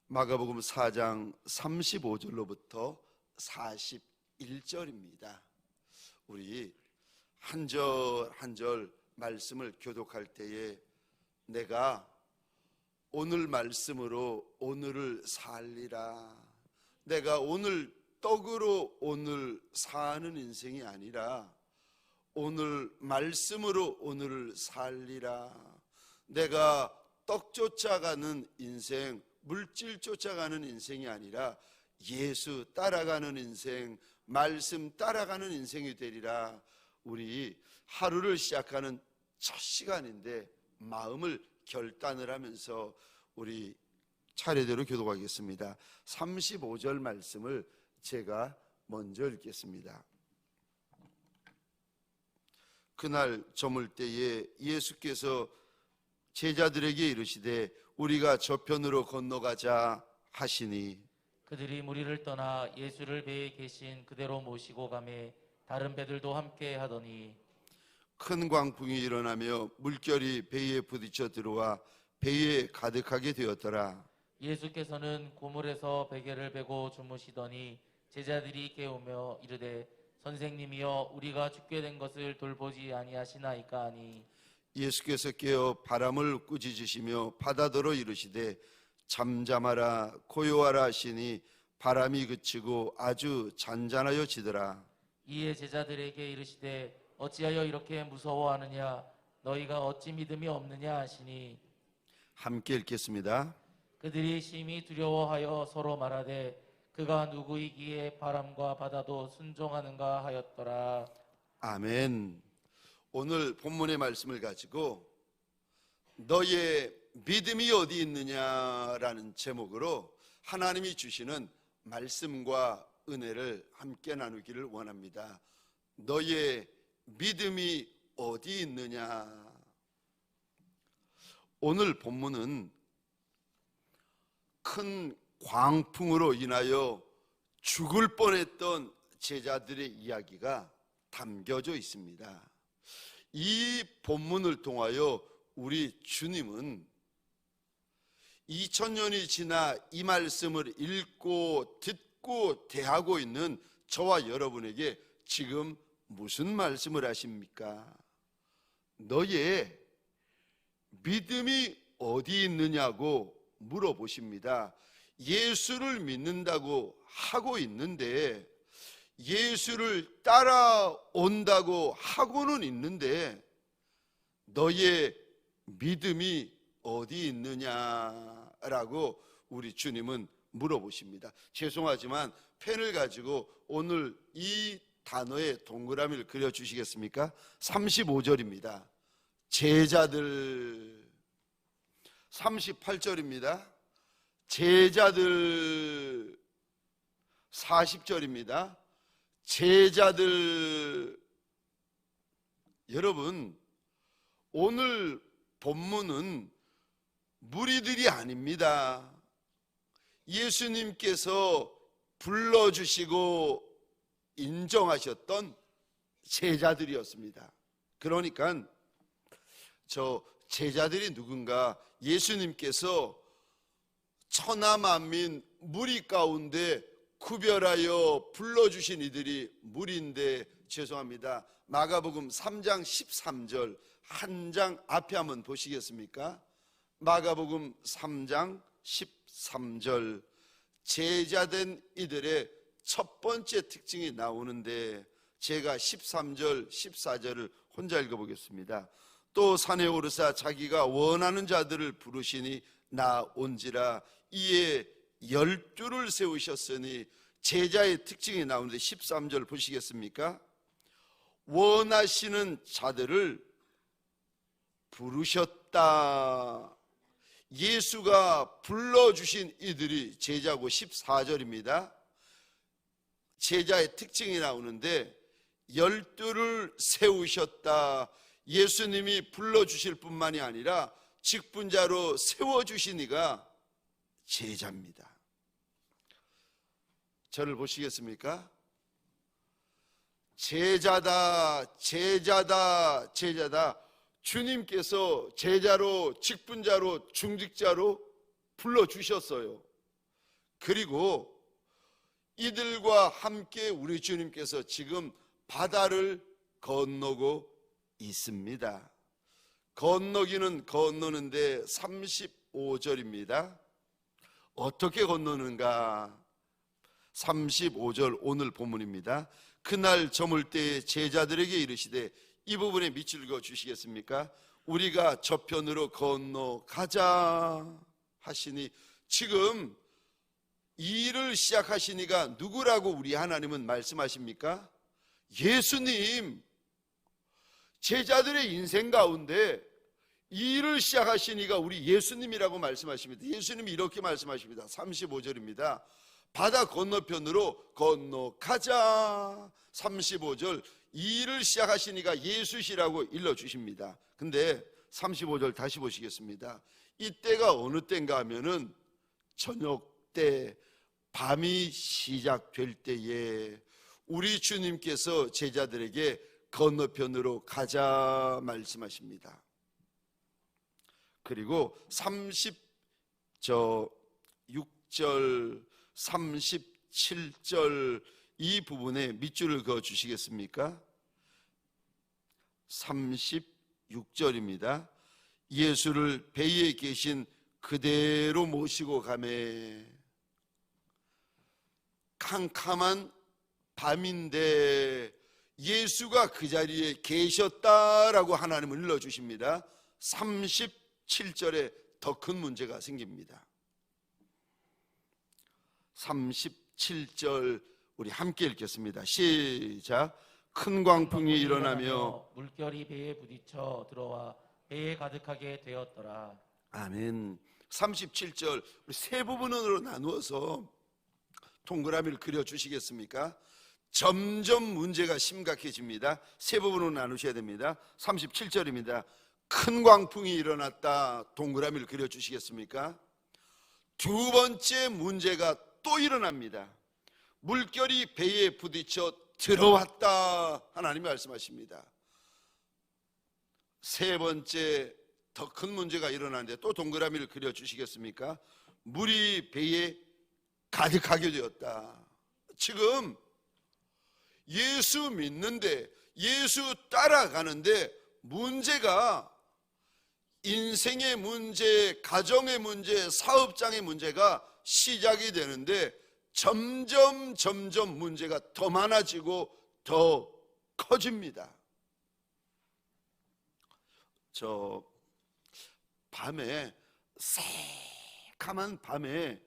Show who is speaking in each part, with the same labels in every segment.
Speaker 1: 마가복음 4장 35절로부터 41절입니다. 우리 한 절 한 절 말씀을 교독할 때에 내가 오늘 말씀으로 오늘을 살리라, 내가 오늘 떡으로 오늘 사는 인생이 아니라 오늘 말씀으로 오늘을 살리라, 내가 떡 쫓아가는 인생, 물질 쫓아가는 인생이 아니라 예수 따라가는 인생, 말씀 따라가는 인생이 되리라. 우리 하루를 시작하는 첫 시간인데 마음을 결단을 하면서 우리 차례대로 교독하겠습니다. 35절 말씀을 제가 먼저 읽겠습니다. 그날 저물 때에 예수께서 제자들에게 이르시되 우리가 저편으로 건너가자 하시니,
Speaker 2: 그들이 무리를 떠나 예수를 배에 계신 그대로 모시고 가매 다른 배들도 함께 하더니
Speaker 1: 큰 광풍이 일어나며 물결이 배에 부딪혀 들어와 배에 가득하게 되었더라.
Speaker 2: 예수께서는 고물에서 베개를 베고 주무시더니 제자들이 깨우며 이르되 선생님이여 우리가 죽게 된 것을 돌보지 아니하시나이까 하니,
Speaker 1: 예수께서 깨어 바람을 꾸짖으시며 바다더러 이르시되 잠잠하라 고요하라 하시니 바람이 그치고 아주 잔잔하여지더라.
Speaker 2: 이에 제자들에게 이르시되 어찌하여 이렇게 무서워하느냐, 너희가 어찌 믿음이 없느냐 하시니,
Speaker 1: 함께 읽겠습니다.
Speaker 2: 그들이 심히 두려워하여 서로 말하되 그가 누구이기에 바람과 바다도 순종하는가 하였더라.
Speaker 1: 아멘. 오늘 본문의 말씀을 가지고 너의 믿음이 어디 있느냐라는 제목으로 하나님이 주시는 말씀과 은혜를 함께 나누기를 원합니다. 너의 믿음이 어디 있느냐. 오늘 본문은 큰 광풍으로 인하여 죽을 뻔했던 제자들의 이야기가 담겨져 있습니다. 이 본문을 통하여 우리 주님은 2000년이 지나 이 말씀을 읽고 듣고 대하고 있는 저와 여러분에게 지금 무슨 말씀을 하십니까? 너의 믿음이 어디 있느냐고 물어보십니다. 예수를 믿는다고 하고 있는데, 예수를 따라온다고 하고는 있는데 너의 믿음이 어디 있느냐라고 우리 주님은 물어보십니다. 죄송하지만 펜을 가지고 오늘 이 단어의 동그라미를 그려주시겠습니까? 35절입니다. 제자들. 38절입니다. 제자들. 40절입니다. 제자들. 여러분, 오늘 본문은 무리들이 아닙니다. 예수님께서 불러주시고 인정하셨던 제자들이었습니다. 그러니까 저 제자들이 누군가, 예수님께서 천하만민 무리 가운데 구별하여 불러주신 이들이 무리인데, 죄송합니다. 마가복음 3장 13절 한 장 앞에 한번 보시겠습니까? 마가복음 3장 13절 제자된 이들의 첫 번째 특징이 나오는데, 제가 13절 14절을 혼자 읽어보겠습니다. 또 산에 오르사 자기가 원하는 자들을 부르시니 나온지라. 이에 12를 세우셨으니, 제자의 특징이 나오는데 13절 보시겠습니까? 원하시는 자들을 부르셨다. 예수가 불러주신 이들이 제자고, 14절입니다. 제자의 특징이 나오는데 12를 세우셨다. 예수님이 불러주실 뿐만이 아니라 직분자로 세워주신 이가 제자입니다. 저를 보시겠습니까? 제자다, 제자다, 제자다. 주님께서 제자로, 직분자로, 중직자로 불러주셨어요. 그리고 이들과 함께 우리 주님께서 지금 바다를 건너고 있습니다. 건너는데 35절입니다. 어떻게 건너는가? 35절 오늘 본문입니다. 그날 저물 때에 제자들에게 이르시되, 이 부분에 밑줄 그어 주시겠습니까? 우리가 저편으로 건너가자 하시니, 지금 이 일을 시작하시니가 누구라고 우리 하나님은 말씀하십니까? 예수님. 제자들의 인생 가운데 이 일을 시작하시니가 우리 예수님이라고 말씀하십니다. 예수님이 이렇게 말씀하십니다. 35절입니다. 바다 건너편으로 건너가자. 35절, 이 일을 시작하시니가 예수시라고 일러주십니다. 근데 35절 다시 보시겠습니다. 이때가 어느 때인가 하면은 저녁 때, 밤이 시작될 때에 우리 주님께서 제자들에게 건너편으로 가자 말씀하십니다. 그리고 36절, 37절 이 부분에 밑줄을 그어 주시겠습니까? 36절입니다. 예수를 배에 계신 그대로 모시고 가매. 캄캄한 밤인데 예수가 그 자리에 계셨다라고 하나님은 일러주십니다. 37절에 더 큰 문제가 생깁니다. 37절 우리 함께 읽겠습니다. 시작. 큰 광풍이 일어나며
Speaker 2: 물결이 배에 부딪혀 들어와 배에 가득하게 되었더라.
Speaker 1: 아멘. 37절 우리 세 부분으로 나누어서 동그라미를 그려주시겠습니까? 점점 문제가 심각해집니다. 세 부분으로 나누셔야 됩니다. 37절입니다. 큰 광풍이 일어났다. 동그라미를 그려주시겠습니까? 두 번째 문제가 또 일어납니다. 물결이 배에 부딪혀 들어왔다. 하나님이 말씀하십니다. 세 번째 더 큰 문제가 일어나는데 또 동그라미를 그려주시겠습니까? 물이 배에 가득하게 되었다. 지금 예수 믿는데, 예수 따라가는데 문제가 인생의 문제, 가정의 문제, 사업장의 문제가 시작이 되는데 점점 문제가 더 많아지고 더 커집니다. 저 밤에, 새카만 밤에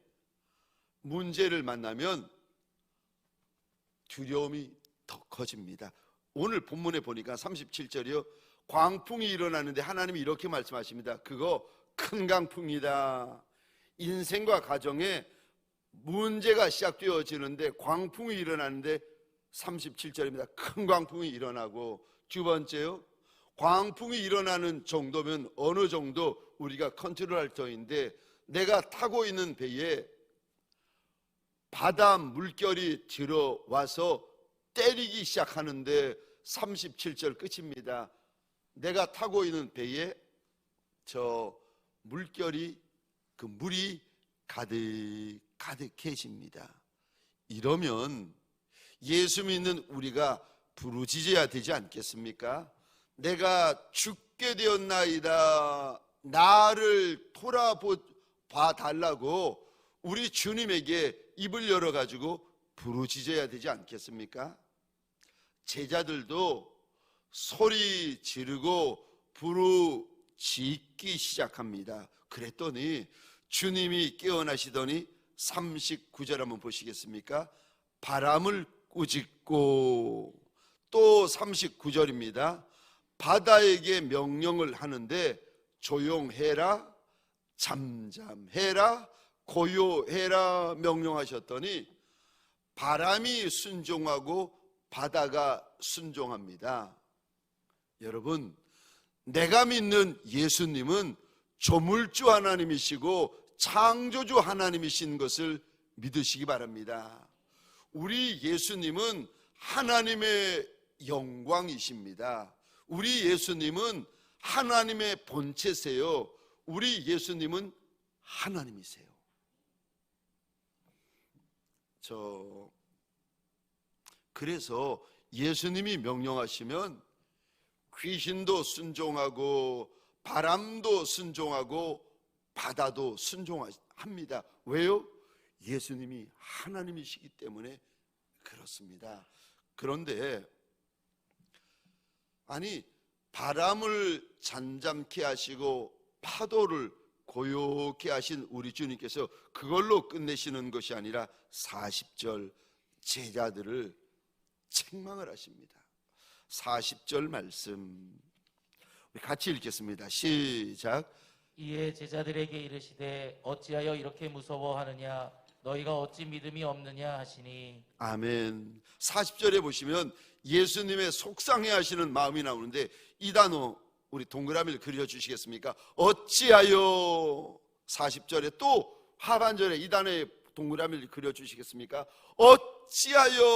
Speaker 1: 문제를 만나면 두려움이 더 커집니다. 오늘 본문에 보니까 37절이요. 광풍이 일어나는데 하나님이 이렇게 말씀하십니다. 그거 큰 광풍이다. 인생과 가정에 문제가 시작되어지는데 광풍이 일어나는데 37절입니다. 큰 광풍이 일어나고, 두 번째요. 광풍이 일어나는 정도면 어느 정도 우리가 컨트롤할 터인데, 내가 타고 있는 배에 바다 물결이 들어와서 때리기 시작하는데 37절 끝입니다. 내가 타고 있는 배에 저 물결이, 그 물이 가득해집니다. 이러면 예수 믿는 우리가 부르짖어야 되지 않겠습니까? 내가 죽게 되었나이다. 나를 돌아봐 달라고 우리 주님에게 입을 열어가지고 부르짖어야 되지 않겠습니까? 제자들도 소리 지르고 부르짖기 시작합니다. 그랬더니 주님이 깨어나시더니 39절 한번 보시겠습니까? 바람을 꾸짖고, 또 39절입니다. 바다에게 명령을 하는데 조용해라, 잠잠해라, 고요해라 명령하셨더니 바람이 순종하고 바다가 순종합니다. 여러분, 내가 믿는 예수님은 조물주 하나님이시고 창조주 하나님이신 것을 믿으시기 바랍니다. 우리 예수님은 하나님의 영광이십니다. 우리 예수님은 하나님의 본체세요. 우리 예수님은 하나님이세요. 그래서 예수님이 명령하시면 귀신도 순종하고 바람도 순종하고 바다도 순종합니다. 왜요? 예수님이 하나님이시기 때문에 그렇습니다. 그런데 아니, 바람을 잠잠케 하시고 파도를 고요케 하신 우리 주님께서 그걸로 끝내시는 것이 아니라 40절 제자들을 책망을 하십니다. 40절 말씀 우리 같이 읽겠습니다. 시작.
Speaker 2: 이에 제자들에게 이르시되 어찌하여 이렇게 무서워하느냐 너희가 어찌 믿음이 없느냐 하시니.
Speaker 1: 아멘. 40절에 보시면 예수님의 속상해 하시는 마음이 나오는데 이 단어 우리 동그라미를 그려주시겠습니까? 어찌하여. 40절에 또 하반절에 이 단어에 동그라미를 그려주시겠습니까? 어찌하여.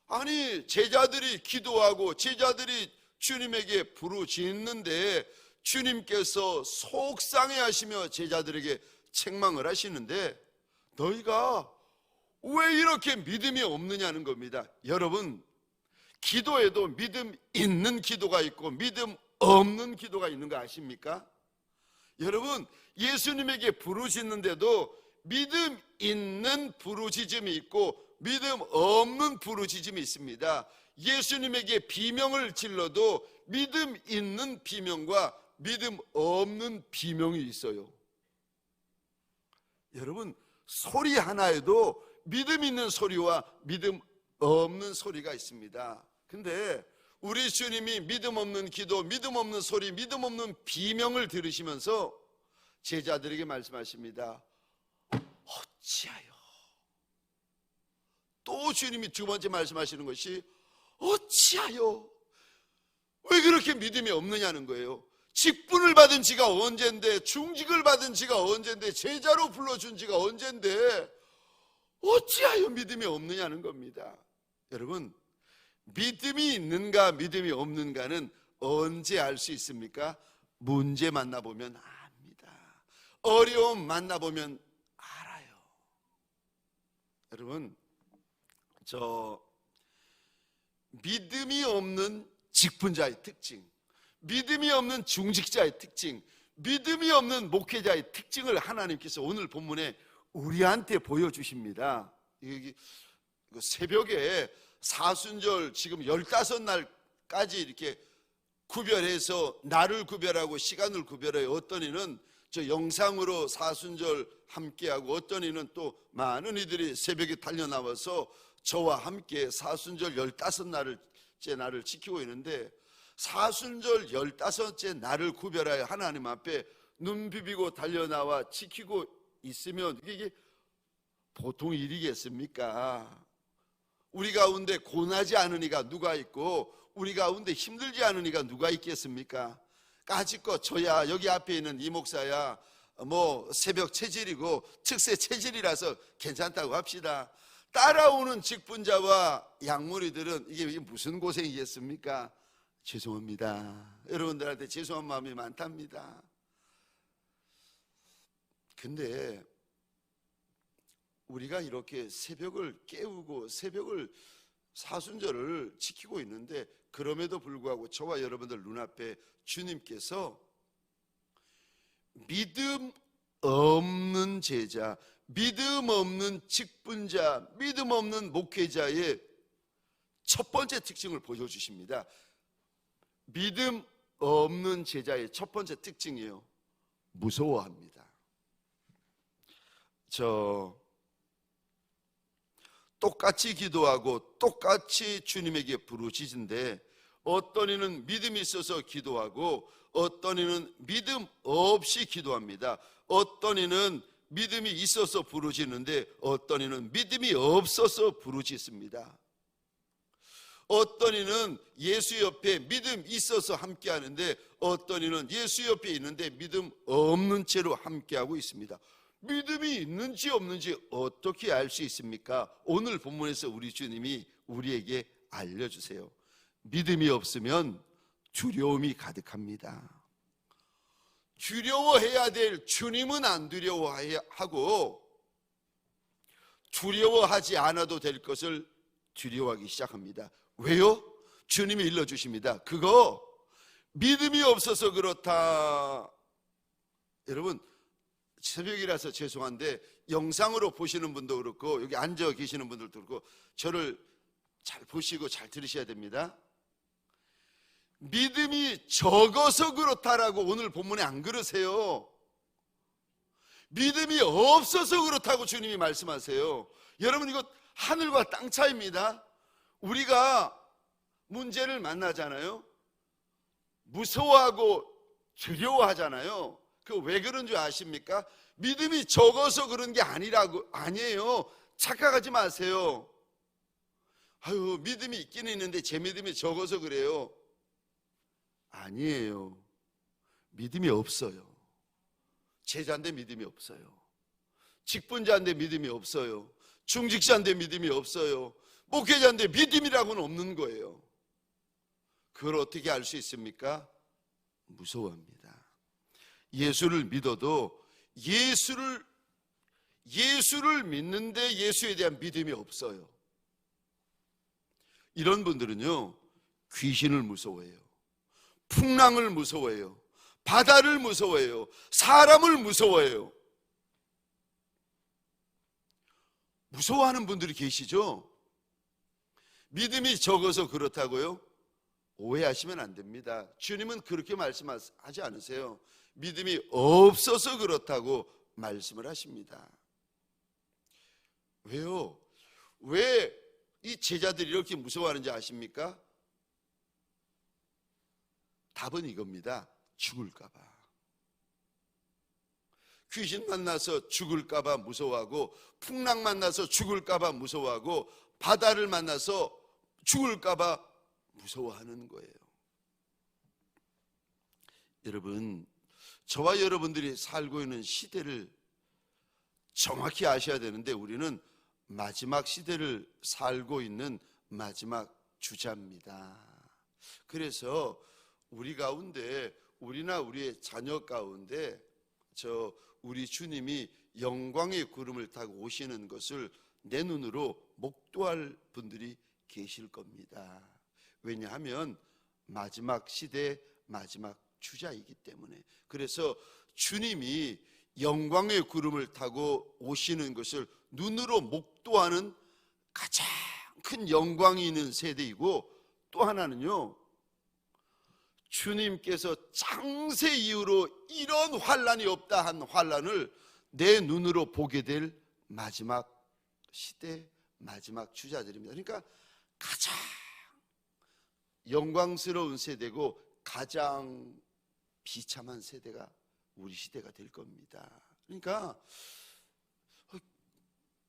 Speaker 1: 아니, 제자들이 기도하고 제자들이 주님에게 부르짖는데 주님께서 속상해 하시며 제자들에게 책망을 하시는데 너희가 왜 이렇게 믿음이 없느냐는 겁니다. 여러분, 기도에도 믿음 있는 기도가 있고 믿음 없는 기도가 있는 거 아십니까? 여러분, 예수님에게 부르짖는데도 믿음 있는 부르짖음이 있고 믿음 없는 부르짖음이 있습니다. 예수님에게 비명을 질러도 믿음 있는 비명과 믿음 없는 비명이 있어요. 여러분, 소리 하나에도 믿음 있는 소리와 믿음 없는 소리가 있습니다. 근데 우리 주님이 믿음 없는 기도, 믿음 없는 소리, 믿음 없는 비명을 들으시면서 제자들에게 말씀하십니다. 어찌하여. 또 주님이 두 번째 말씀하시는 것이 어찌하여. 왜 그렇게 믿음이 없느냐는 거예요. 직분을 받은 지가 언젠데, 중직을 받은 지가 언젠데, 제자로 불러준 지가 언젠데 어찌하여 믿음이 없느냐는 겁니다. 여러분, 믿음이 있는가 믿음이 없는가는 언제 알 수 있습니까? 문제 만나보면 압니다. 어려움 만나보면 알아요. 여러분, 믿음이 없는 직분자의 특징, 믿음이 없는 중직자의 특징, 믿음이 없는 목회자의 특징을 하나님께서 오늘 본문에 우리한테 보여주십니다. 새벽에 사순절 지금 15날까지 이렇게 구별해서 날을 구별하고 시간을 구별해요. 어떤 이는 저 영상으로 사순절 함께하고 어떤 이는 또 많은 이들이 새벽에 달려나와서 저와 함께 사순절 15날째 날을 지키고 있는데 사순절 15째 날을 구별하여 하나님 앞에 눈 비비고 달려나와 지키고 있으면 이게 보통 일이겠습니까? 우리 가운데 고나지 않은 이가 누가 있고 우리 가운데 힘들지 않은 이가 누가 있겠습니까? 까짓거 저야 여기 앞에 있는 이 목사야 뭐 새벽 체질이고 특세 체질이라서 괜찮다고 합시다. 따라오는 직분자와 양무리들은 이게 무슨 고생이겠습니까? 죄송합니다. 여러분들한테 죄송한 마음이 많답니다. 근데 우리가 이렇게 새벽을 깨우고 새벽을 사순절을 지키고 있는데 그럼에도 불구하고 저와 여러분들 눈앞에 주님께서 믿음 없는 제자, 믿음 없는 직분자, 믿음 없는 목회자의 첫 번째 특징을 보여주십니다. 믿음 없는 제자의 첫 번째 특징이에요. 무서워합니다. 똑같이 기도하고 똑같이 주님에게 부르짖는데 어떤 이는 믿음이 있어서 기도하고 어떤 이는 믿음 없이 기도합니다. 어떤 이는 믿음이 있어서 부르짖는데 어떤 이는 믿음이 없어서 부르짖습니다. 어떤 이는 예수 옆에 믿음 있어서 함께 하는데 어떤 이는 예수 옆에 있는데 믿음 없는 채로 함께하고 있습니다. 믿음이 있는지 없는지 어떻게 알 수 있습니까? 오늘 본문에서 우리 주님이 우리에게 알려주세요. 믿음이 없으면 두려움이 가득합니다. 두려워해야 될 주님은 안 두려워하고 두려워하지 않아도 될 것을 두려워하기 시작합니다. 왜요? 주님이 일러주십니다. 그거 믿음이 없어서 그렇다. 여러분, 새벽이라서 죄송한데 영상으로 보시는 분도 그렇고 여기 앉아 계시는 분들도 그렇고 저를 잘 보시고 잘 들으셔야 됩니다. 믿음이 적어서 그렇다라고 오늘 본문에 안 그러세요. 믿음이 없어서 그렇다고 주님이 말씀하세요. 여러분, 이거 하늘과 땅 차이입니다. 우리가 문제를 만나잖아요. 무서워하고 두려워하잖아요. 그 왜 그런 줄 아십니까? 믿음이 적어서 그런 게 아니에요. 착각하지 마세요. 아유, 믿음이 있기는 있는데 제 믿음이 적어서 그래요. 아니에요. 믿음이 없어요. 제자인데 믿음이 없어요. 직분자인데 믿음이 없어요. 중직자인데 믿음이 없어요. 목회자인데 믿음이라고는 없는 거예요. 그걸 어떻게 알 수 있습니까? 무서워합니다. 예수를 믿어도 예수를 믿는데 예수에 대한 믿음이 없어요. 이런 분들은요, 귀신을 무서워해요. 풍랑을 무서워해요. 바다를 무서워해요. 사람을 무서워해요. 무서워하는 분들이 계시죠? 믿음이 적어서 그렇다고요? 오해하시면 안 됩니다. 주님은 그렇게 말씀하지 않으세요. 믿음이 없어서 그렇다고 말씀을 하십니다. 왜요? 왜 이 제자들이 이렇게 무서워하는지 아십니까? 답은 이겁니다. 죽을까 봐. 귀신 만나서 죽을까 봐 무서워하고, 풍랑 만나서 죽을까 봐 무서워하고, 바다를 만나서 죽을까 봐 무서워하는 거예요. 여러분, 저와 여러분들이 살고 있는 시대를 정확히 아셔야 되는데 우리는 마지막 시대를 살고 있는 마지막 주자입니다. 그래서 우리 가운데, 우리나 우리의 자녀 가운데 우리 주님이 영광의 구름을 타고 오시는 것을 내 눈으로 목도할 분들이 계실 겁니다. 왜냐하면 마지막 시대, 마지막 주자이기 때문에. 그래서 주님이 영광의 구름을 타고 오시는 것을 눈으로 목도하는 가장 큰 영광이 있는 세대이고, 또 하나는요, 주님께서 창세 이후로 이런 환란이 없다 한 환란을 내 눈으로 보게 될 마지막 시대, 마지막 주자들입니다. 그러니까 가장 영광스러운 세대고 가장 비참한 세대가 우리 시대가 될 겁니다. 그러니까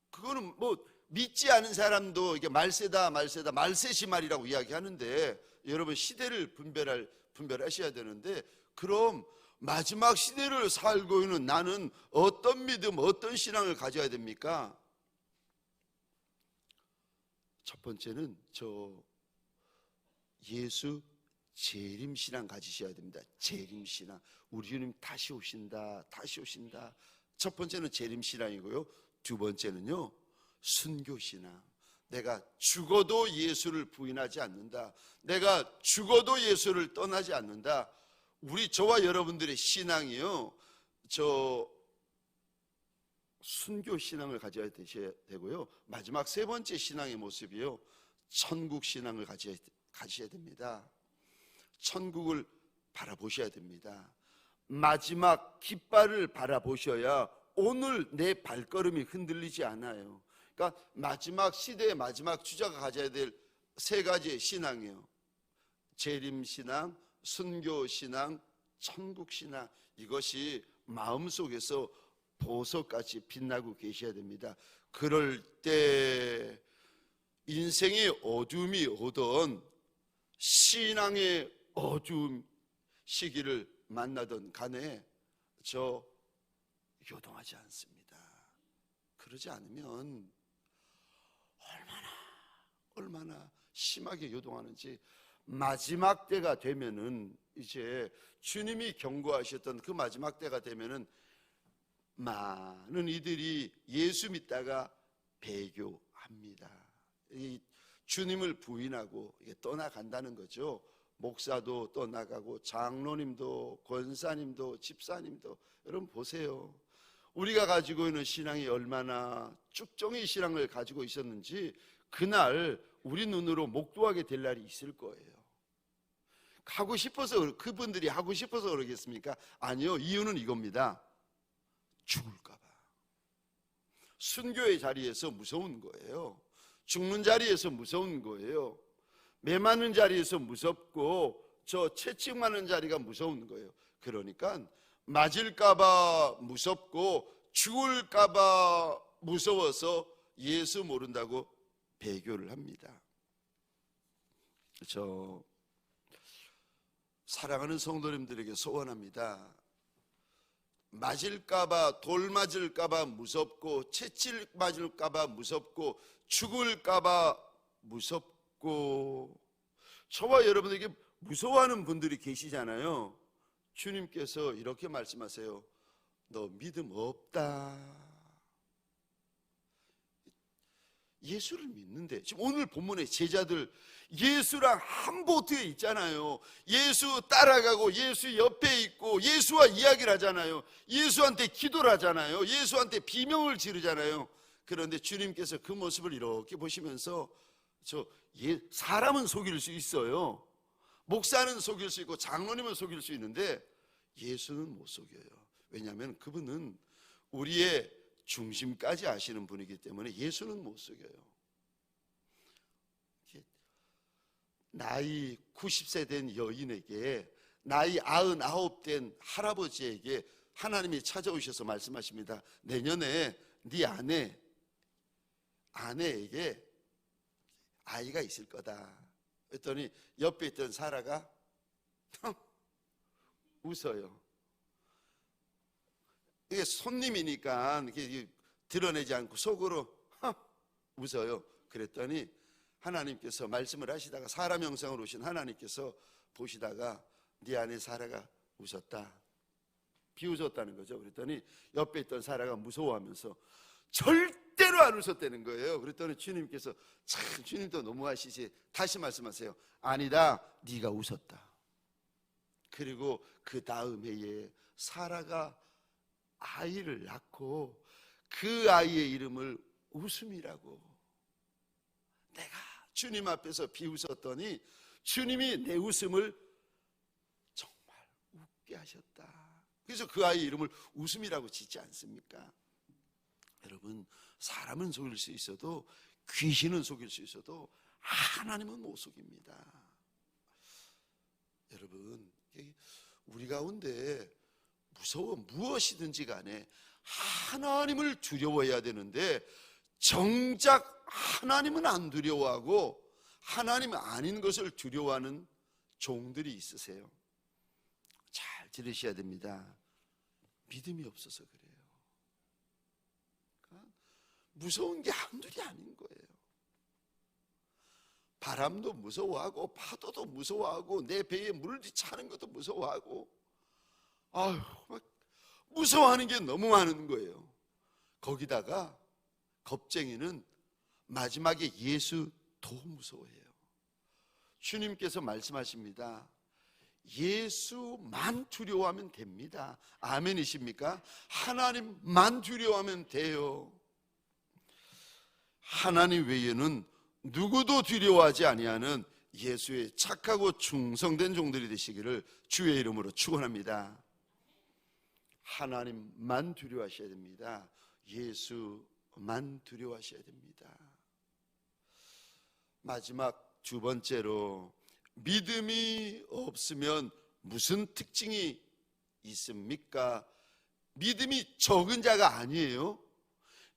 Speaker 1: 그거는 뭐 믿지 않은 사람도 이게 말세다 말세시말이라고 이야기하는데, 여러분 시대를 분별하셔야 되는데, 그럼 마지막 시대를 살고 있는 나는 어떤 믿음, 어떤 신앙을 가져야 됩니까? 첫 번째는 예수 재림신앙 가지셔야 됩니다. 재림신앙. 우리 주님 다시 오신다. 첫 번째는 재림신앙이고요. 두 번째는요, 순교신앙. 내가 죽어도 예수를 부인하지 않는다. 내가 죽어도 예수를 떠나지 않는다. 저와 여러분들의 신앙이요, 순교신앙을 가져야 되고요. 마지막 세 번째 신앙의 모습이요, 천국신앙을 가지셔야 됩니다. 천국을 바라보셔야 됩니다. 마지막 깃발을 바라보셔야 오늘 내 발걸음이 흔들리지 않아요. 그러니까 마지막 시대의 마지막 주자가 가져야 될 세 가지의 신앙이에요. 재림신앙, 순교신앙, 천국신앙. 이것이 마음속에서 보석같이 빛나고 계셔야 됩니다. 그럴 때 인생의 어둠이 오던, 신앙의 어두운 시기를 만나던 간에 요동하지 않습니다. 그러지 않으면 얼마나 심하게 요동하는지, 마지막 때가 되면은, 이제 주님이 경고하셨던 그 마지막 때가 되면은 많은 이들이 예수 믿다가 배교합니다. 이 주님을 부인하고 떠나간다는 거죠. 목사도 떠나가고 장로님도 권사님도 집사님도. 여러분 보세요. 우리가 가지고 있는 신앙이 얼마나 쭉정이 신앙을 가지고 있었는지 그날 우리 눈으로 목도하게 될 날이 있을 거예요. 하고 싶어서, 그분들이 하고 싶어서 그러겠습니까? 아니요. 이유는 이겁니다. 죽을까 봐. 순교의 자리에서 무서운 거예요. 죽는 자리에서 무서운 거예요. 매 맞는 자리에서 무섭고 저 채찍 맞는 자리가 무서운 거예요. 그러니까 맞을까 봐 무섭고 죽을까 봐 무서워서 예수 모른다고 배교를 합니다. 저 사랑하는 성도님들에게 소원합니다. 맞을까봐, 돌 맞을까봐 무섭고 채찍 맞을까봐 무섭고 죽을까봐 무섭고, 저와 여러분에게 무서워하는 분들이 계시잖아요. 주님께서 이렇게 말씀하세요. 너 믿음 없다. 예수를 믿는데, 지금 오늘 본문의 제자들 예수랑 한 보트에 있잖아요. 예수 따라가고 예수 옆에 있고 예수와 이야기를 하잖아요. 예수한테 기도를 하잖아요. 예수한테 비명을 지르잖아요. 그런데 주님께서 그 모습을 이렇게 보시면서 사람은 속일 수 있어요. 목사는 속일 수 있고 장로님은 속일 수 있는데 예수는 못 속여요. 왜냐하면 그분은 우리의 중심까지 아시는 분이기 때문에 예수는 못 속여요. 나이 90세 된 여인에게, 나이 99 된 할아버지에게 하나님이 찾아오셔서 말씀하십니다. 내년에 네 아내에게 아이가 있을 거다. 그랬더니 옆에 있던 사라가 웃어요. 이게 손님이니까 이렇게 드러내지 않고 속으로 웃어요. 그랬더니 하나님께서 말씀을 하시다가, 사람 형상으로 오신 하나님께서 보시다가 네 아내 사라가 웃었다, 비웃었다는 거죠. 그랬더니 옆에 있던 사라가 무서워하면서 절대로 안 웃었다는 거예요. 그랬더니 주님께서, 참 주님도 너무하시지, 다시 말씀하세요. 아니다, 네가 웃었다. 그리고 그 다음 해에 사라가 아이를 낳고 그 아이의 이름을 웃음이라고. 내가 주님 앞에서 비웃었더니 주님이 내 웃음을 정말 웃게 하셨다. 그래서 그 아이의 이름을 웃음이라고 짓지 않습니까? 여러분, 사람은 속일 수 있어도, 귀신은 속일 수 있어도 하나님은 못 속입니다. 여러분, 우리 가운데 무엇이든지 간에 하나님을 두려워해야 되는데 정작 하나님은 안 두려워하고 하나님 아닌 것을 두려워하는 종들이 있으세요. 잘 들으셔야 됩니다. 믿음이 없어서 그래요. 그러니까 무서운 게 한둘이 아닌 거예요. 바람도 무서워하고 파도도 무서워하고 내 배에 물을 차는 것도 무서워하고, 막 무서워하는 게 너무 많은 거예요. 거기다가 겁쟁이는 마지막에 예수 더 무서워해요. 주님께서 말씀하십니다. 예수만 두려워하면 됩니다. 아멘이십니까? 하나님만 두려워하면 돼요. 하나님 외에는 누구도 두려워하지 아니하는 예수의 착하고 충성된 종들이 되시기를 주의 이름으로 축원합니다. 하나님만 두려워하셔야 됩니다. 예수만 두려워하셔야 됩니다. 마지막 두 번째로, 믿음이 없으면 무슨 특징이 있습니까? 믿음이 적은 자가 아니에요.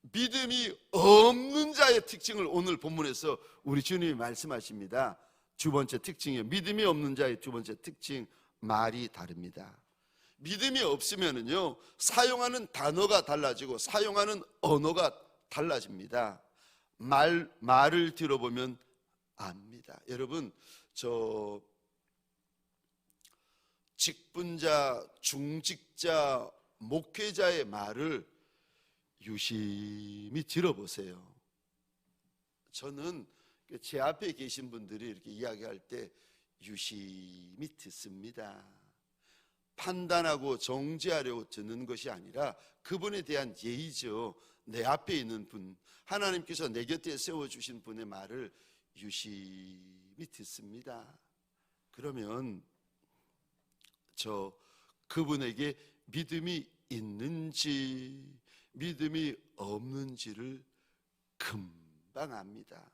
Speaker 1: 믿음이 없는 자의 특징을 오늘 본문에서 우리 주님이 말씀하십니다. 두 번째 특징이요, 믿음이 없는 자의 두 번째 특징, 말이 다릅니다. 믿음이 없으면은요, 사용하는 단어가 달라지고 사용하는 언어가 달라집니다. 말을 들어보면 압니다. 여러분, 직분자, 중직자, 목회자의 말을 유심히 들어보세요. 저는 제 앞에 계신 분들이 이렇게 이야기할 때 유심히 듣습니다. 판단하고 정죄하려고 듣는 것이 아니라 그분에 대한 예의죠. 내 앞에 있는 분, 하나님께서 내 곁에 세워주신 분의 말을 유심히 듣습니다. 그러면 저 그분에게 믿음이 있는지 믿음이 없는지를 금방 압니다.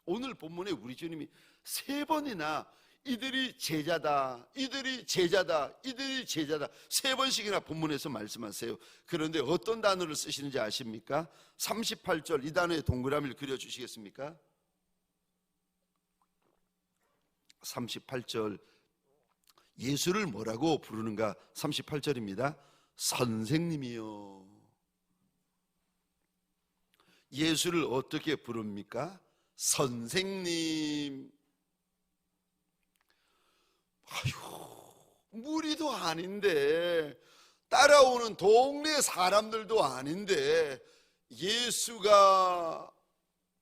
Speaker 1: 오늘 본문에 우리 주님이 3번이나 이들이 제자다, 이들이 제자다, 이들이 제자다 3번씩이나 본문에서 말씀하세요. 그런데 어떤 단어를 쓰시는지 아십니까? 38절 이 단어에 동그라미를 그려주시겠습니까? 38절 예수를 뭐라고 부르는가? 38절입니다. 선생님이요. 예수를 어떻게 부릅니까? 선생님. 아휴, 무리도 아닌데, 따라오는 동네 사람들도 아닌데 예수가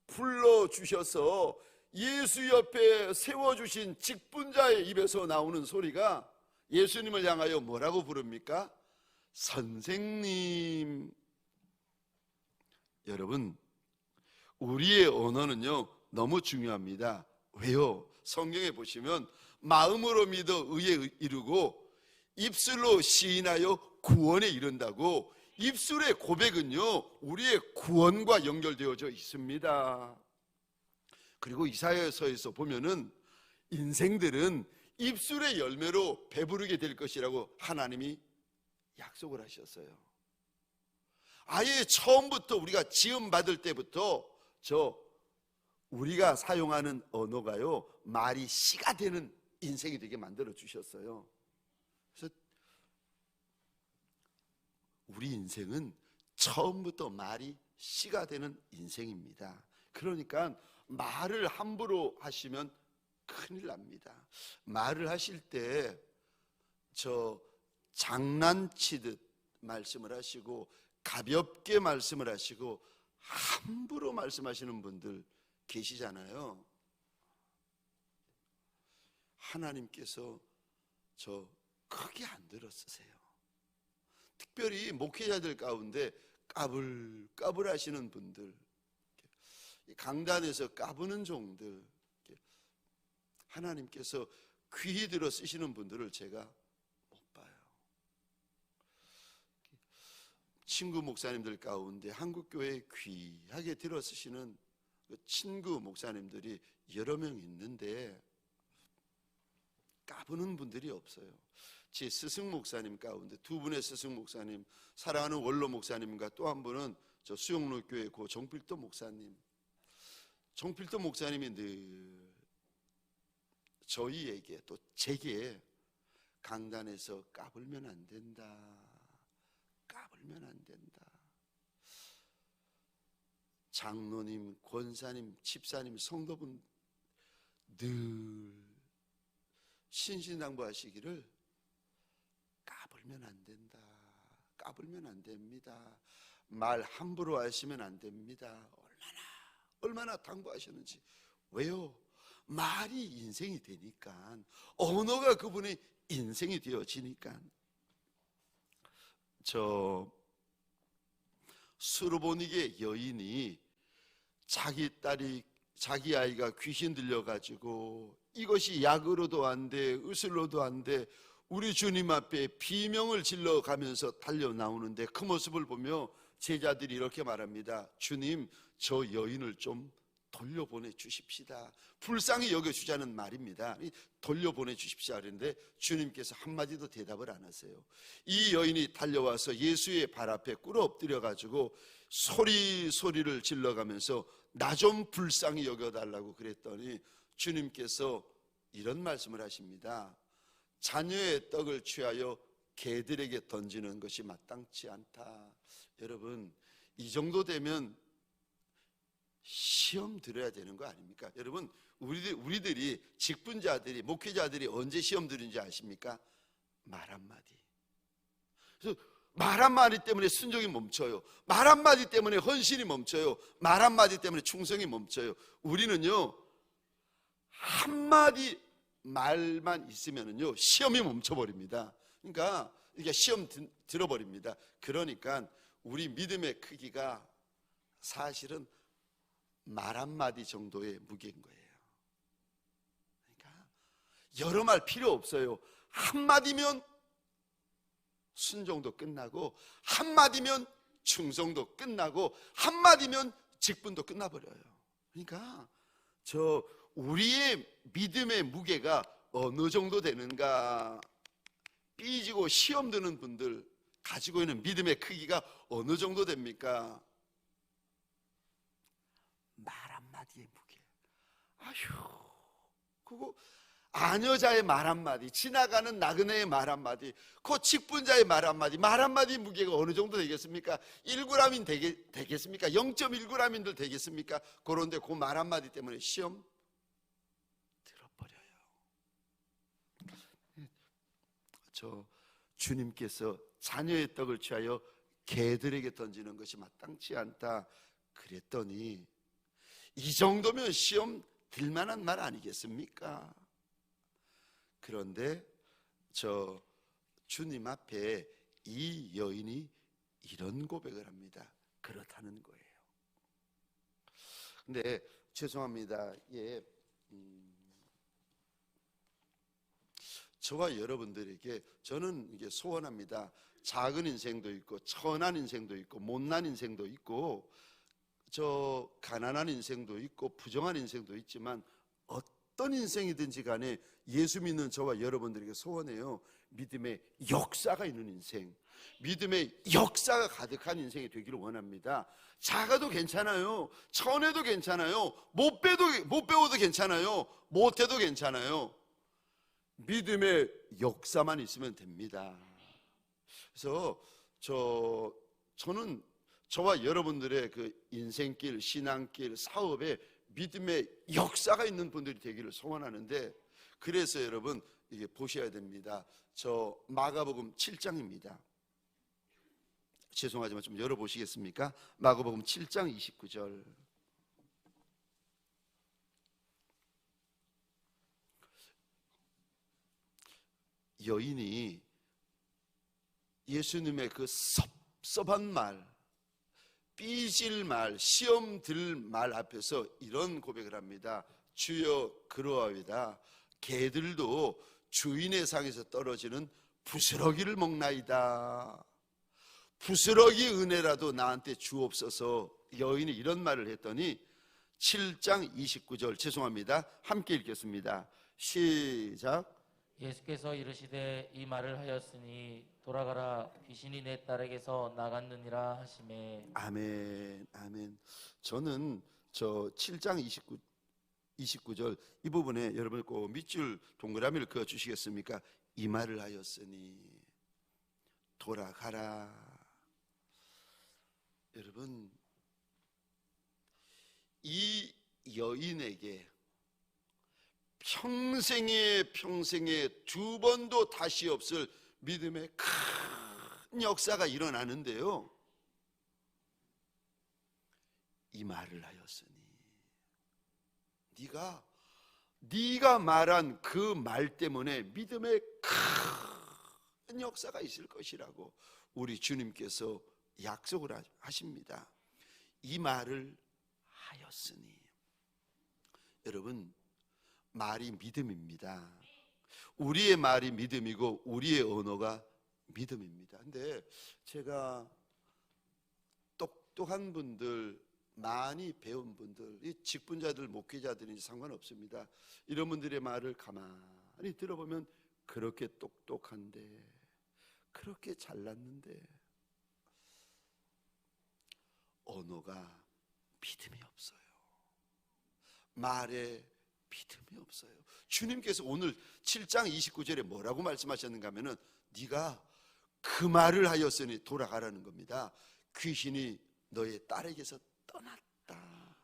Speaker 1: 불러주셔서 예수 옆에 세워주신 직분자의 입에서 나오는 소리가 예수님을 향하여 뭐라고 부릅니까? 선생님. 여러분, 우리의 언어는요 너무 중요합니다. 왜요? 성경에 보시면 마음으로 믿어 의에 이르고 입술로 시인하여 구원에 이른다고. 입술의 고백은요 우리의 구원과 연결되어져 있습니다. 그리고 이사야서에서 보면은 인생들은 입술의 열매로 배부르게 될 것이라고 하나님이 약속을 하셨어요. 아예 처음부터 우리가 지음 받을 때부터 우리가 사용하는 언어가요 말이 씨가 되는 인생이 되게 만들어 주셨어요. 그래서 우리 인생은 처음부터 말이 씨가 되는 인생입니다. 그러니까 말을 함부로 하시면 큰일 납니다. 말을 하실 때 장난치듯 말씀을 하시고 가볍게 말씀을 하시고 함부로 말씀하시는 분들 계시잖아요. 하나님께서 크게 안 들어 쓰세요. 특별히 목회자들 가운데 까불까불 하시는 분들, 강단에서 까부는 종들, 하나님께서 귀히 들어 쓰시는 분들을 제가 못 봐요. 친구 목사님들 가운데 한국교회에 귀하게 들어 쓰시는 친구 목사님들이 여러 명 있는데 까부는 분들이 없어요. 제 스승 목사님 가운데 2분의 스승 목사님, 사랑하는 원로 목사님과 또 한 분은 수영로교회 고 정필도 목사님. 정필도 목사님이 늘 저희에게 또 제게 강단에서 까불면 안 된다, 까불면 안 된다. 장로님, 권사님, 집사님, 성도분 늘 신신당부하시기를 까불면 안 된다, 까불면 안 됩니다, 말 함부로 하시면 안 됩니다. 얼마나 당부하셨는지. 왜요? 말이 인생이 되니까, 언어가 그분의 인생이 되어지니까. 수르보니게 여인이 자기 아이가 귀신 들려가지고 이것이 약으로도 안 돼, 의술로도 안 돼, 우리 주님 앞에 비명을 질러 가면서 달려 나오는데 그 모습을 보며 제자들이 이렇게 말합니다. 주님, 저 여인을 좀 돌려보내 주십시다. 불쌍히 여겨주자는 말입니다. 돌려보내 주십시오 하는데 주님께서 한마디도 대답을 안 하세요. 이 여인이 달려와서 예수의 발 앞에 꿇어 엎드려 가지고 소리를 질러가면서 나 좀 불쌍히 여겨달라고 그랬더니 주님께서 이런 말씀을 하십니다. 자녀의 떡을 취하여 개들에게 던지는 것이 마땅치 않다. 여러분, 이 정도 되면 시험 들어야 되는 거 아닙니까? 여러분, 우리들이 직분자들이, 목회자들이 언제 시험 들은지 아십니까? 말 한마디. 그래서 말 한마디 때문에 순종이 멈춰요. 말 한마디 때문에 헌신이 멈춰요. 말 한마디 때문에 충성이 멈춰요. 우리는요, 한마디 말만 있으면은요, 시험이 멈춰버립니다. 그러니까 이게 시험 들어버립니다. 그러니까 우리 믿음의 크기가 사실은 말 한마디 정도의 무게인 거예요. 그러니까 여러 말 필요 없어요. 한마디면 순종도 끝나고, 한마디면 충성도 끝나고, 한마디면 직분도 끝나버려요. 그러니까 우리의 믿음의 무게가 어느 정도 되는가, 삐지고 시험 드는 분들 가지고 있는 믿음의 크기가 어느 정도 됩니까? 말 한마디의 무게. 아휴, 그거 아녀자의 말 한마디, 지나가는 나그네의 말 한마디, 그 직분자의 말 한마디 무게가 어느 정도 되겠습니까? 1g인 되겠습니까? 0.1g인들 되겠습니까? 그런데 그 말 한마디 때문에 시험 들어버려요. 주님께서 자녀의 떡을 취하여 개들에게 던지는 것이 마땅치 않다 그랬더니, 이 정도면 시험 들만한 말 아니겠습니까? 그런데 주님 앞에 이 여인이 이런 고백을 합니다. 그렇다는 거예요. 근데 죄송합니다. 저와 여러분들에게 저는 이게 소원합니다. 작은 인생도 있고, 천한 인생도 있고, 못난 인생도 있고, 가난한 인생도 있고, 부정한 인생도 있지만, 어떤 인생이든지 간에 예수 믿는 저와 여러분들에게 소원해요. 믿음의 역사가 있는 인생, 믿음의 역사가 가득한 인생이 되기를 원합니다. 작아도 괜찮아요. 천해도 괜찮아요. 못 배워도 괜찮아요. 못해도 괜찮아요. 믿음의 역사만 있으면 됩니다. 그래서 저는 저와 여러분들의 그 인생길, 신앙길, 사업에 믿음의 역사가 있는 분들이 되기를 소원하는데, 그래서 여러분 이게 보셔야 됩니다. 마가복음 7장입니다. 죄송하지만 좀 열어보시겠습니까? 마가복음 7장 29절. 여인이 예수님의 그 섭섭한 말, 삐질 말, 시험 들 말 앞에서 이런 고백을 합니다. 주여 그러하이다. 개들도 주인의 상에서 떨어지는 부스러기를 먹나이다. 부스러기 은혜라도 나한테 주옵소서. 여인이 이런 말을 했더니 7장 29절, 죄송합니다. 함께 읽겠습니다. 시작.
Speaker 2: 예수께서 이르시되 이 말을 하였으니 돌아가라, 귀신이 내 딸에게서 나갔느니라 하시매.
Speaker 1: 아멘, 아멘. 저는 7장 29절 이 부분에 여러분 꼭 밑줄 동그라미를 그어 주시겠습니까? 이 말을 하였으니 돌아가라. 여러분, 이 여인에게 평생에 두 번도 다시 없을 믿음의 큰 역사가 일어나는데요, 이 말을 하였으니, 네가 말한 그 말 때문에 믿음의 큰 역사가 있을 것이라고 우리 주님께서 약속을 하십니다. 이 말을 하였으니, 여러분, 말이 믿음입니다. 우리의 말이 믿음이고 우리의 언어가 믿음입니다. 근데 제가 똑똑한 분들, 많이 배운 분들, 이 직분자들, 목회자들인지 상관없습니다. 이런 분들의 말을 가만히 들어보면 그렇게 똑똑한데, 그렇게 잘났는데 언어가 믿음이 없어요. 말에 믿음이 없어요. 주님께서 오늘 7장 29절에 뭐라고 말씀하셨는가 하면은, 네가 그 말을 하였으니 돌아가라는 겁니다. 귀신이 너의 딸에게서 떠났다.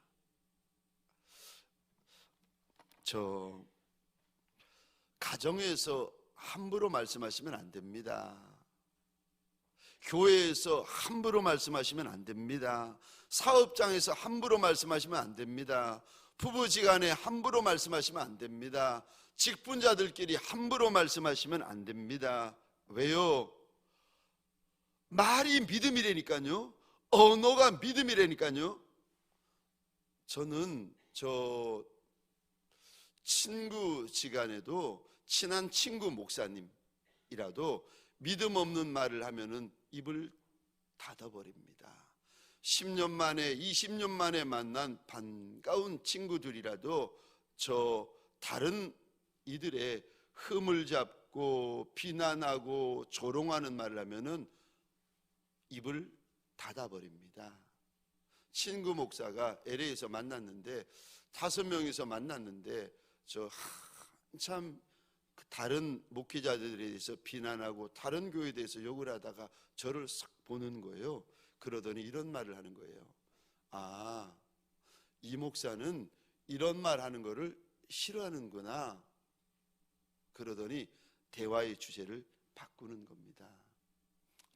Speaker 1: 가정에서 함부로 말씀하시면 안 됩니다. 교회에서 함부로 말씀하시면 안 됩니다. 사업장에서 함부로 말씀하시면 안 됩니다. 부부지간에 함부로 말씀하시면 안 됩니다. 직분자들끼리 함부로 말씀하시면 안 됩니다. 왜요? 말이 믿음이라니까요. 언어가 믿음이라니까요. 저는 친구지간에도 친한 친구 목사님이라도 믿음 없는 말을 하면은 입을 닫아버립니다. 10년 만에 20년 만에 만난 반가운 친구들이라도 다른 이들의 흠을 잡고 비난하고 조롱하는 말을 하면은 입을 닫아버립니다. 친구 목사가 LA에서 만났는데 5명이서 만났는데 한참 다른 목회자들에 대해서 비난하고 다른 교회에 대해서 욕을 하다가 저를 싹 보는 거예요. 그러더니 이런 말을 하는 거예요. 아, 이 목사는 이런 말 하는 거를 싫어하는구나. 그러더니 대화의 주제를 바꾸는 겁니다.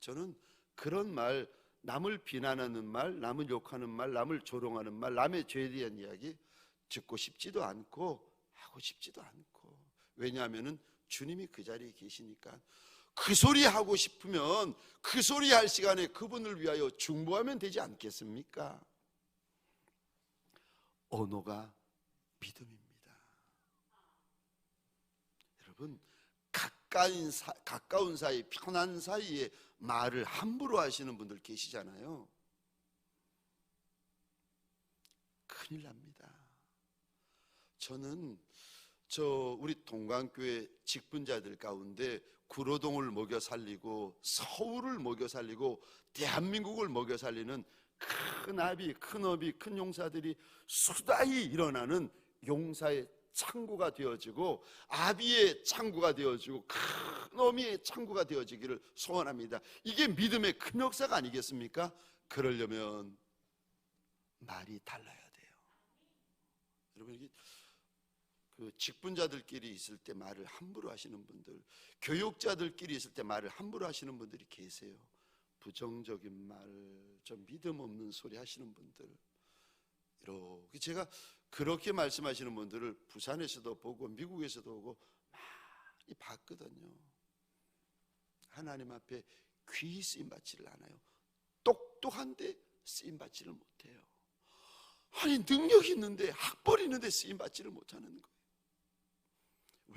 Speaker 1: 저는 그런 말, 남을 비난하는 말, 남을 욕하는 말, 남을 조롱하는 말, 남의 죄에 대한 이야기 듣고 싶지도 않고 하고 싶지도 않고. 왜냐하면 주님이 그 자리에 계시니까. 그 소리 하고 싶으면 그 소리 할 시간에 그분을 위하여 중보하면 되지 않겠습니까? 언어가 믿음입니다. 여러분, 가까운 사이, 편한 사이에 말을 함부로 하시는 분들 계시잖아요. 큰일 납니다. 저는 우리 동강교회 직분자들 가운데 구로동을 먹여 살리고 서울을 먹여 살리고 대한민국을 먹여 살리는 큰 아비, 큰 어비, 큰 용사들이 수다히 일어나는 용사의 창구가 되어지고 아비의 창구가 되어지고 큰 어미의 창구가 되어지기를 소원합니다. 이게 믿음의 큰 역사가 아니겠습니까? 그러려면 말이 달라야 돼요. 여러분, 이게 직분자들끼리 있을 때 말을 함부로 하시는 분들, 교육자들끼리 있을 때 말을 함부로 하시는 분들이 계세요. 부정적인 말, 좀 믿음 없는 소리 하시는 분들, 이렇게 제가 그렇게 말씀하시는 분들을 부산에서도 보고 미국에서도 보고 많이 봤거든요. 하나님 앞에 귀히 쓰임받지를 않아요. 똑똑한데 쓰임받지를 못해요. 아니, 능력이 있는데, 학벌이 있는데 쓰임받지를 못하는 거예요.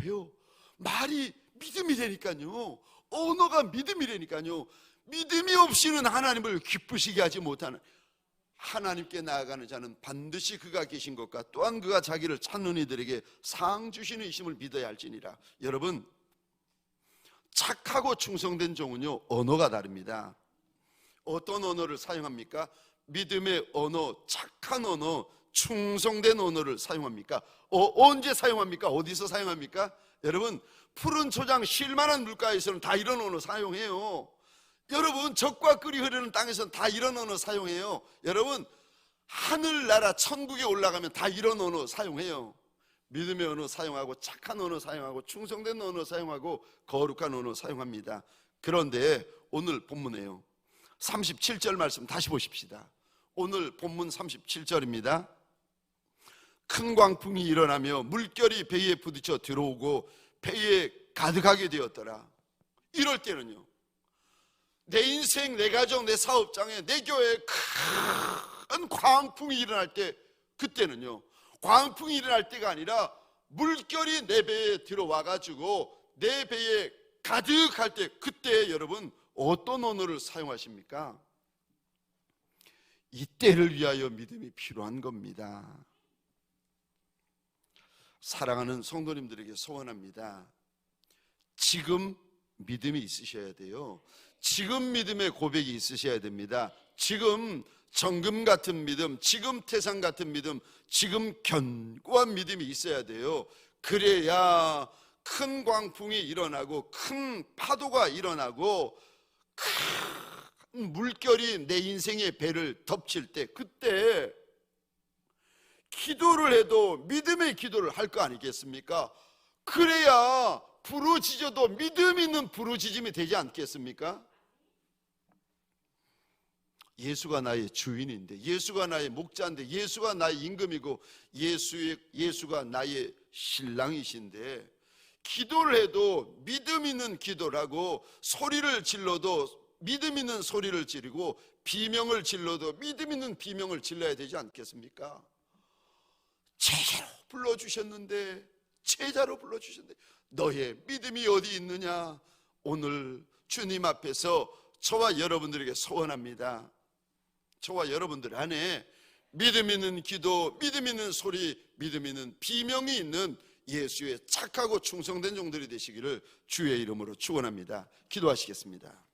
Speaker 1: 왜요? 말이 믿음이 되니까요. 언어가 믿음이라니까요. 믿음이 없이는 하나님을 기쁘시게 하지 못하는, 하나님께 나아가는 자는 반드시 그가 계신 것과 또한 그가 자기를 찾는 이들에게 상 주시는 이심을 믿어야 할지니라. 여러분, 착하고 충성된 종은요, 언어가 다릅니다. 어떤 언어를 사용합니까? 믿음의 언어, 착한 언어, 충성된 언어를 사용합니까? 언제 사용합니까? 어디서 사용합니까? 여러분, 푸른 초장 쉴만한 물가에서는 다 이런 언어 사용해요. 여러분, 적과 꿀이 흐르는 땅에서는 다 이런 언어 사용해요. 여러분, 하늘나라 천국에 올라가면 다 이런 언어 사용해요. 믿음의 언어 사용하고, 착한 언어 사용하고, 충성된 언어 사용하고, 거룩한 언어 사용합니다. 그런데 오늘 본문에요, 37절 말씀 다시 보십시다. 오늘 본문 37절입니다. 큰 광풍이 일어나며 물결이 배에 부딪혀 들어오고 배에 가득하게 되었더라. 이럴 때는요, 내 인생, 내 가정, 내 사업장에, 내 교회에 큰 광풍이 일어날 때, 그때는요, 광풍이 일어날 때가 아니라 물결이 내 배에 들어와가지고 내 배에 가득할 때, 그때 여러분 어떤 언어를 사용하십니까? 이때를 위하여 믿음이 필요한 겁니다. 사랑하는 성도님들에게 소원합니다. 지금 믿음이 있으셔야 돼요. 지금 믿음의 고백이 있으셔야 됩니다. 지금 정금 같은 믿음, 지금 태산 같은 믿음, 지금 견고한 믿음이 있어야 돼요. 그래야 큰 광풍이 일어나고 큰 파도가 일어나고 큰 물결이 내 인생의 배를 덮칠 때, 그때 기도를 해도 믿음의 기도를 할 거 아니겠습니까? 그래야 부르짖어도 믿음 있는 부르짖음이 되지 않겠습니까? 예수가 나의 주인인데, 예수가 나의 목자인데, 예수가 나의 임금이고, 예수가 나의 신랑이신데, 기도를 해도 믿음 있는 기도라고, 소리를 질러도 믿음 있는 소리를 지르고, 비명을 질러도 믿음 있는 비명을 질러야 되지 않겠습니까? 제자로 불러주셨는데, 너의 믿음이 어디 있느냐? 오늘 주님 앞에서 저와 여러분들에게 소원합니다. 저와 여러분들 안에 믿음 있는 기도, 믿음 있는 소리, 믿음 있는 비명이 있는 예수의 착하고 충성된 종들이 되시기를 주의 이름으로 축원합니다. 기도하시겠습니다.